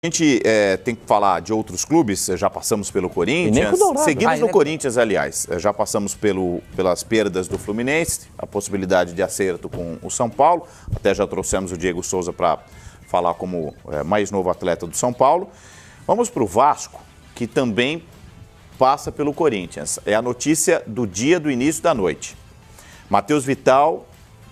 A gente tem que falar de outros clubes, já passamos pelo Corinthians, seguimos no Corinthians, aliás, já passamos pelas perdas do Fluminense, a possibilidade de acerto com o São Paulo, até já trouxemos o Diego Souza para falar como mais novo atleta do São Paulo. Vamos para o Vasco, que também passa pelo Corinthians, é a notícia do dia do início da noite. Matheus Vital,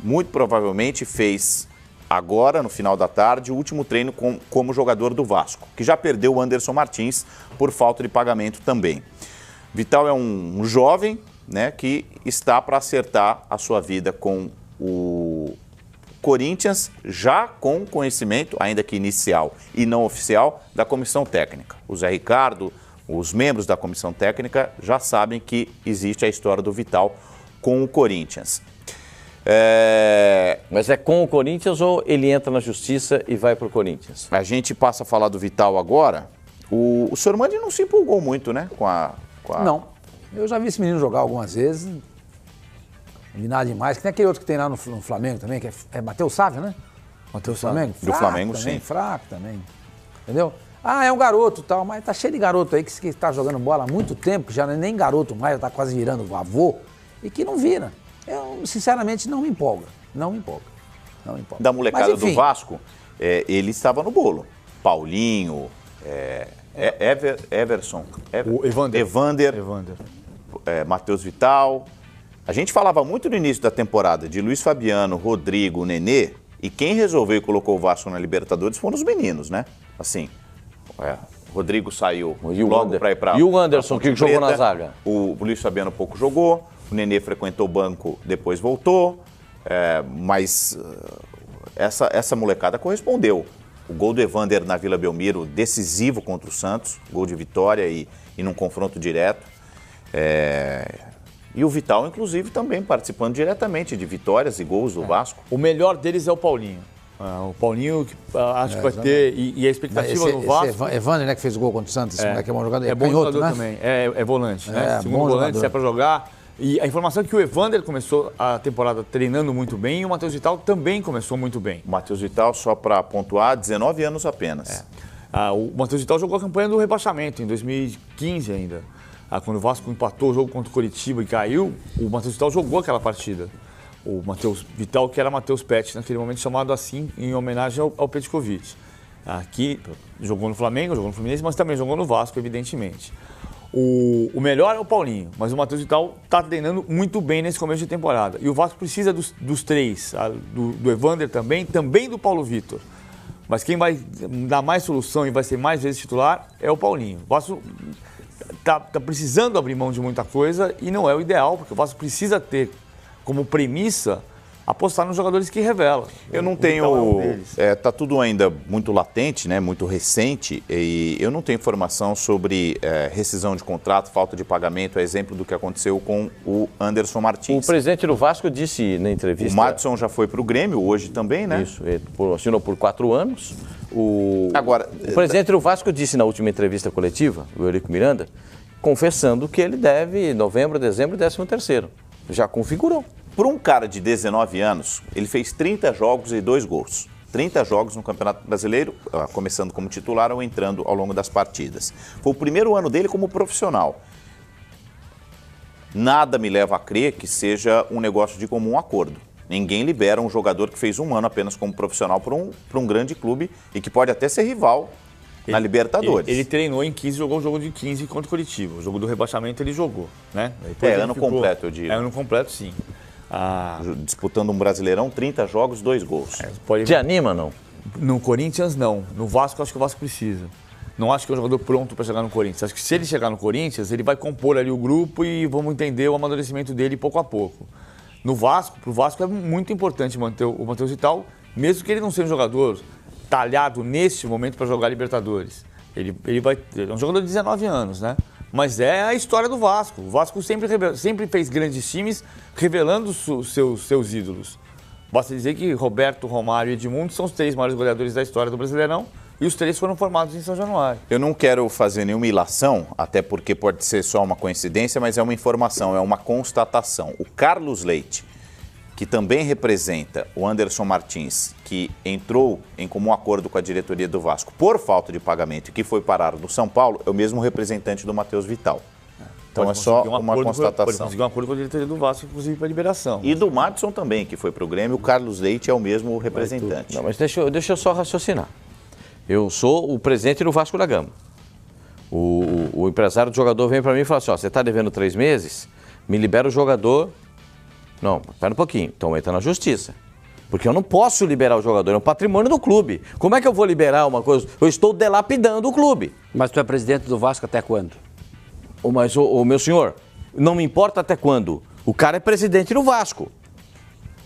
muito provavelmente, fez agora, no final da tarde, o último treino como jogador do Vasco, que já perdeu o Anderson Martins por falta de pagamento também. Vital é um jovem, né, que está para acertar a sua vida com o Corinthians, já com conhecimento, ainda que inicial e não oficial, da comissão técnica. O Zé Ricardo, os membros da comissão técnica já sabem que existe a história do Vital com o Corinthians. Mas é com o Corinthians ou ele entra na justiça e vai para o Corinthians? A gente passa a falar do Vital agora. O Sormani não se empolgou muito, né? Com a... Não. Eu já vi esse menino jogar algumas vezes. Não vi nada demais. Que tem aquele outro que tem lá no Flamengo também, que é Matheus Sávio, né? Matheus Flamengo. Do Flamengo, também, sim. Fraco também. Entendeu? Ah, é um garoto e tal, mas tá cheio de garoto aí que tá jogando bola há muito tempo, que já não é nem garoto mais, já tá quase virando avô, e que não vira. Eu, sinceramente, não me empolga. Não me empolga. Da molecada do Vasco, ele estava no bolo. Paulinho, Everson, Evander. Matheus Vital. A gente falava muito no início da temporada de Luiz Fabiano, Rodrigo, Nenê, e quem resolveu e colocou o Vasco na Libertadores foram os meninos, né? Assim, Rodrigo saiu logo para ir para... E o Anderson, que jogou na zaga? O Luiz Fabiano pouco jogou. O Nenê frequentou o banco, depois voltou, mas essa molecada correspondeu. O gol do Evander na Vila Belmiro, decisivo contra o Santos, gol de vitória e num confronto direto. E o Vital, inclusive, também participando diretamente de vitórias e gols do Vasco. O melhor deles é o Paulinho. O Paulinho, acho que vai ter, e a expectativa do Vasco... Evander, né, que fez o gol contra o Santos, esse moleque é bom jogador. É bom jogador também, é volante, né? Segundo volante, se é para jogar... E a informação é que o Evander começou a temporada treinando muito bem e o Matheus Vital também começou muito bem. O Matheus Vital, só para pontuar, 19 anos apenas. O Matheus Vital jogou a campanha do rebaixamento em 2015 ainda. Quando o Vasco empatou o jogo contra o Coritiba e caiu, o Matheus Vital jogou aquela partida. O Matheus Vital, que era Matheus Pet, naquele momento chamado assim, em homenagem ao Petkovic. Aqui jogou no Flamengo, jogou no Fluminense, mas também jogou no Vasco, evidentemente. O melhor é o Paulinho, mas o Matheus Vital está treinando muito bem nesse começo de temporada. E o Vasco precisa dos três, do Evander também do Paulo Vitor. Mas quem vai dar mais solução e vai ser mais vezes titular é o Paulinho. O Vasco está precisando abrir mão de muita coisa e não é o ideal, porque o Vasco precisa ter como premissa apostar nos jogadores que revelam. Eu não tenho... Tá tudo ainda muito latente, né? Muito recente, e eu não tenho informação sobre rescisão de contrato, falta de pagamento, exemplo do que aconteceu com o Anderson Martins. O presidente do Vasco disse na entrevista... O Madison já foi para o Grêmio, hoje também, né? Isso, ele assinou por 4 anos. Agora, o presidente do Vasco disse na última entrevista coletiva, o Eurico Miranda, confessando que ele deve, em novembro, dezembro, 13º. Já configurou. Por um cara de 19 anos, ele fez 30 jogos e 2 gols. 30 jogos no Campeonato Brasileiro, começando como titular ou entrando ao longo das partidas. Foi o primeiro ano dele como profissional. Nada me leva a crer que seja um negócio de comum acordo. Ninguém libera um jogador que fez um ano apenas como profissional para um grande clube e que pode até ser rival na Libertadores. Ele treinou em 15, jogou o jogo de 15 contra o Curitiba. O jogo do rebaixamento ele jogou, né? Ano completo, eu digo. Ano completo, sim. Disputando um Brasileirão, 30 jogos, 2 gols. Te anima, não? No Corinthians, não. No Vasco, acho que o Vasco precisa. Não acho que é um jogador pronto para chegar no Corinthians. Acho que se ele chegar no Corinthians, ele vai compor ali o grupo e vamos entender o amadurecimento dele pouco a pouco. No Vasco, pro Vasco é muito importante manter o Matheus Vital, mesmo que ele não seja um jogador talhado neste momento para jogar Libertadores. Ele é um jogador de 19 anos, né? Mas é a história do Vasco. O Vasco sempre fez grandes times revelando seus ídolos. Basta dizer que Roberto, Romário e Edmundo são os 3 maiores goleadores da história do Brasileirão e os 3 foram formados em São Januário. Eu não quero fazer nenhuma ilação, até porque pode ser só uma coincidência, mas é uma informação, é uma constatação. O Carlos Leite, que também representa o Anderson Martins, que entrou em comum acordo com a diretoria do Vasco por falta de pagamento e que foi parar no São Paulo, é o mesmo representante do Matheus Vital. Então é só uma constatação. Pode conseguir um acordo com a diretoria do Vasco, inclusive para liberação. E do Madison também, que foi para o Grêmio, o Carlos Leite é o mesmo representante. Não, mas deixa eu só raciocinar. Eu sou o presidente do Vasco da Gama. O empresário do jogador vem para mim e fala assim, ó, você está devendo 3 meses, me libera o jogador. Não, espera um pouquinho, então entra na justiça. Porque eu não posso liberar o jogador, é um patrimônio do clube. Como é que eu vou liberar uma coisa? Eu estou delapidando o clube. Mas tu é presidente do Vasco até quando? Mas, meu senhor, não me importa até quando. O cara é presidente do Vasco.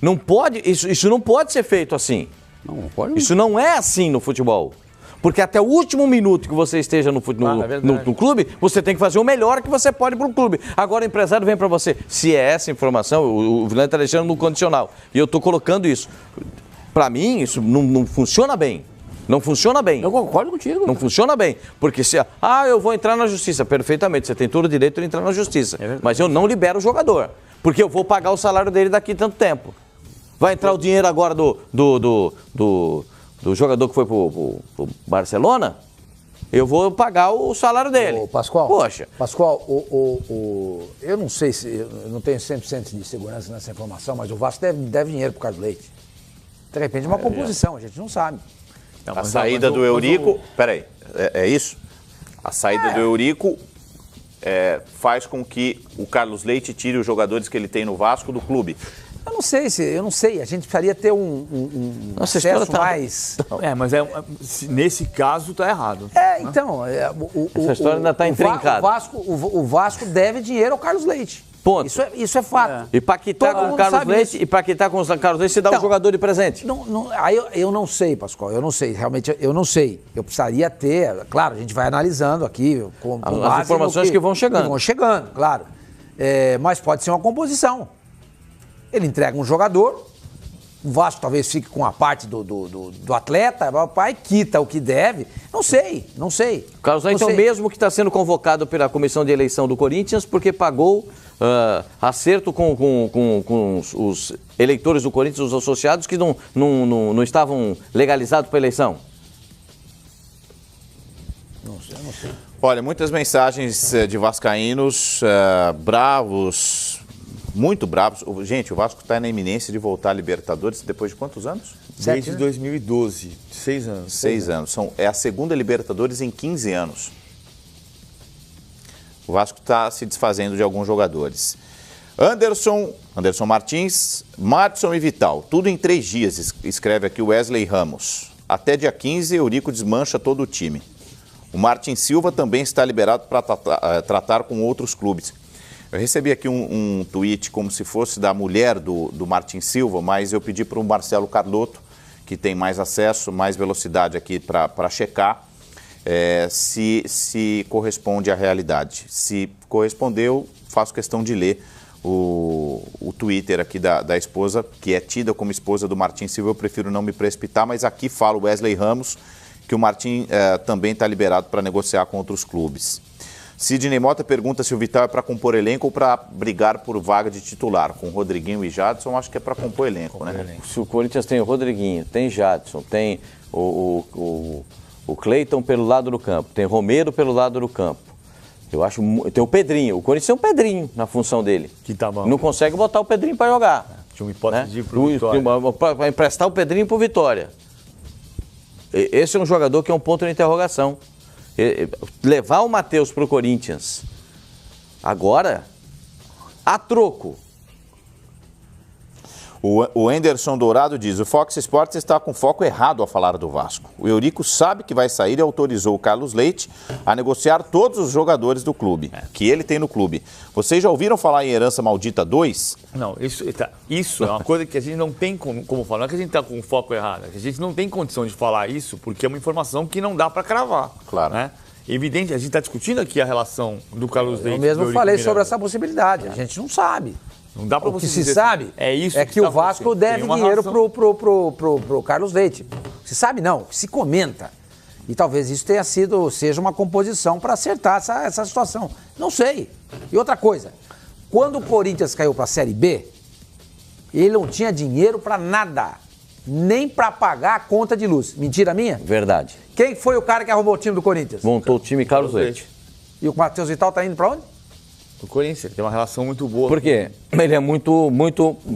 Não pode, isso não pode ser feito assim. Não pode. Isso não é assim no futebol. Porque até o último minuto que você esteja no clube, você tem que fazer o melhor que você pode para o clube. Agora o empresário vem para você. Se é essa informação, o Vilani está deixando no condicional. E eu estou colocando isso. Para mim, isso não funciona bem. Não funciona bem. Eu concordo contigo. Não funciona bem. Porque se... eu vou entrar na justiça. Perfeitamente, você tem todo o direito de entrar na justiça. Mas eu não libero o jogador. Porque eu vou pagar o salário dele daqui tanto tempo. Vai entrar o dinheiro agora do jogador que foi pro Barcelona, eu vou pagar o salário dele. Pascoal, poxa. Pascoal, eu não sei se... Eu não tenho 100% de segurança nessa informação, mas o Vasco deve dinheiro pro Carlos Leite. De repente uma composição, a gente não sabe. A saída do Eurico... Peraí, é isso? A saída do Eurico faz com que o Carlos Leite tire os jogadores que ele tem no Vasco do clube. Eu não sei. A gente precisaria ter um acesso mais... Mas nesse caso tá errado. Então... Essa história ainda está intrincada. O Vasco deve dinheiro ao Carlos Leite. Ponto. Isso é fato. E para quitar com o Carlos Leite, você dá um jogador de presente. Eu não sei, Pascoal, eu não sei. Realmente, eu não sei. Eu precisaria ter... Claro, a gente vai analisando aqui com as informações que vão chegando. Que vão chegando, claro. Mas pode ser uma composição. Ele entrega um jogador, o Vasco talvez fique com a parte do atleta, o pai quita o que deve. Não sei. O Carlos Leite é o mesmo que está sendo convocado pela comissão de eleição do Corinthians porque pagou acerto com os eleitores do Corinthians, os associados, que não estavam legalizados para a eleição. Não sei. Olha, muitas mensagens de vascaínos bravos, muito bravos. Gente, o Vasco está na iminência de voltar à Libertadores depois de quantos anos? Desde 2012, 6 anos. 6 anos. É a segunda Libertadores em 15 anos. O Vasco está se desfazendo de alguns jogadores. Anderson Martins, Madison e Vital. Tudo em 3 dias, escreve aqui o Wesley Ramos. Até dia 15, Eurico desmancha todo o time. O Martin Silva também está liberado para tratar com outros clubes. Eu recebi aqui um tweet como se fosse da mulher do Martin Silva, mas eu pedi para o Marcelo Carlotto, que tem mais acesso, mais velocidade aqui para checar, se corresponde à realidade. Se correspondeu, faço questão de ler o Twitter aqui da esposa, que é tida como esposa do Martin Silva. Eu prefiro não me precipitar, mas aqui fala o Wesley Ramos, que o Martin também está liberado para negociar com outros clubes. Sidney Mota pergunta se o Vital é para compor elenco ou para brigar por vaga de titular. Com Rodriguinho e Jadson, acho que é para compor elenco, né? Se o Corinthians tem o Rodriguinho, tem Jadson, tem o Cleiton pelo lado do campo, tem Romero pelo lado do campo. Eu acho, tem o Pedrinho. O Corinthians tem um Pedrinho na função dele. Que tá bom. Não consegue botar o Pedrinho para jogar. Tinha uma hipótese de ir pro Vitória. Para emprestar o Pedrinho pro Vitória. Esse é um jogador que é um ponto de interrogação. Levar o Matheus pro Corinthians agora, a troco. O Anderson Dourado diz: o Fox Sports está com foco errado ao falar do Vasco. O Eurico sabe que vai sair e autorizou o Carlos Leite a negociar todos os jogadores do clube, que ele tem no clube. Vocês já ouviram falar em Herança Maldita 2? Não, isso é uma coisa que a gente não tem como falar. Não é que a gente está com o foco errado, a gente não tem condição de falar isso porque é uma informação que não dá para cravar. Claro. Né? Evidente, a gente está discutindo aqui a relação do Carlos Leite. Eu mesmo falei sobre essa possibilidade, a gente não sabe. Não dá para você dizer. O que se sabe é que o Vasco deve dinheiro pro Carlos Leite. Se sabe não, se comenta. E talvez isso seja uma composição para acertar essa situação. Não sei. E outra coisa, quando o Corinthians caiu para a Série B, Ele não tinha dinheiro para nada. Nem para pagar a conta de luz. Mentira minha? Verdade. Quem foi o cara que arrumou o time do Corinthians? Montou o time Carlos Leite. E o Matheus Vital tá indo para onde? O Corinthians, ele tem uma relação muito boa. Por quê? Ele é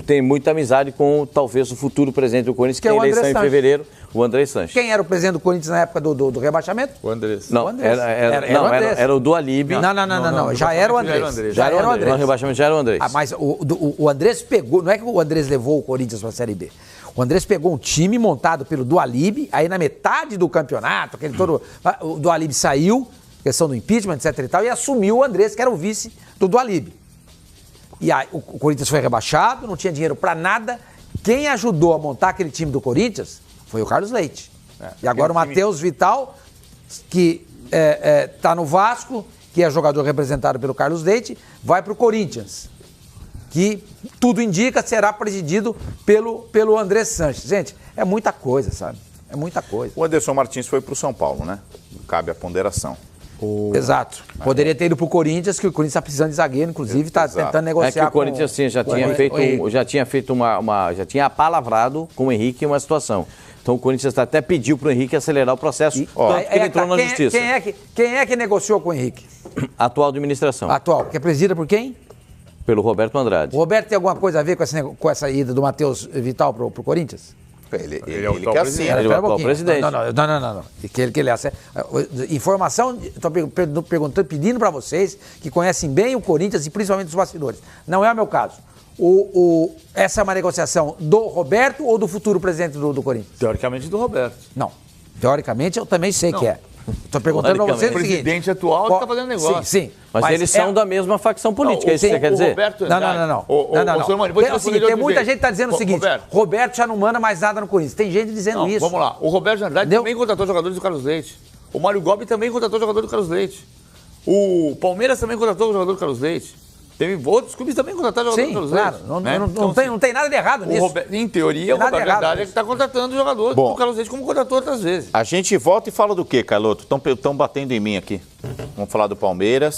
tem muita amizade com talvez o futuro presidente do Corinthians, que tem eleição em fevereiro, o André Sanches. Quem era o presidente do Corinthians na época do rebaixamento? O Andrés. Não, era o Dualib. Não, já era o Andrés. Já era o Andrés. No rebaixamento já era o Andrés. Mas o Andrés pegou, não é que o Andrés levou o Corinthians para a Série B. O Andrés pegou um time montado pelo Dualib, aí na metade do campeonato, o Dualib saiu, questão do impeachment, etc e tal, e assumiu o Andrés, que era o vice do Dualib. E aí o Corinthians foi rebaixado, não tinha dinheiro para nada. Quem ajudou a montar aquele time do Corinthians foi o Carlos Leite. E agora o Matheus Vital, que está no Vasco, que é jogador representado pelo Carlos Leite, vai para o Corinthians, que tudo indica será presidido pelo André Sanches. Gente, é muita coisa, sabe? É muita coisa. O Anderson Martins foi para o São Paulo, né? Cabe a ponderação. Exato. Poderia ter ido pro Corinthians, que o Corinthians está precisando de zagueiro, inclusive está tentando negociar. É que o Corinthians assim, já tinha apalavrado com o Henrique uma situação. Então o Corinthians até pediu para o Henrique acelerar o processo, tanto que ele entrou na justiça. Quem é que negociou com o Henrique? Atual administração. Atual. Que é presidida por quem? Pelo Roberto Andrade. O Roberto tem alguma coisa a ver com essa ida do Matheus Vital pro Corinthians? Ele que assina. Ele é o atual presidente. Não. Que ele assina. Informação, estou perguntando, pedindo para vocês que conhecem bem o Corinthians e principalmente os bastidores. Não é o meu caso. Essa é uma negociação do Roberto ou do futuro presidente do Corinthians? Teoricamente do Roberto. Não. Teoricamente eu também sei que é. Estou perguntando para vocês o seguinte. O presidente atual que está fazendo negócio. Sim. Mas eles são da mesma facção política, é isso que você quer dizer? Roberto Não. Tem muita gente que está dizendo o seguinte, Roberto já não manda mais nada no Corinthians. Tem gente dizendo isso. Vamos lá, o Roberto Andrade também contratou jogadores do Carlos Leite. O Mário Gobi também contratou jogador do Carlos Leite. O Palmeiras também contratou jogador do Carlos Leite. Teve outros clubes também contrataram jogador do Carlos Leite. Claro, não tem nada de errado nisso. Em teoria, o Roberto Andrade é que está contratando jogador do Carlos Leite, como contratou outras vezes. A gente volta e fala do quê, Carloto? Estão batendo em mim aqui. Vamos falar do Palmeiras.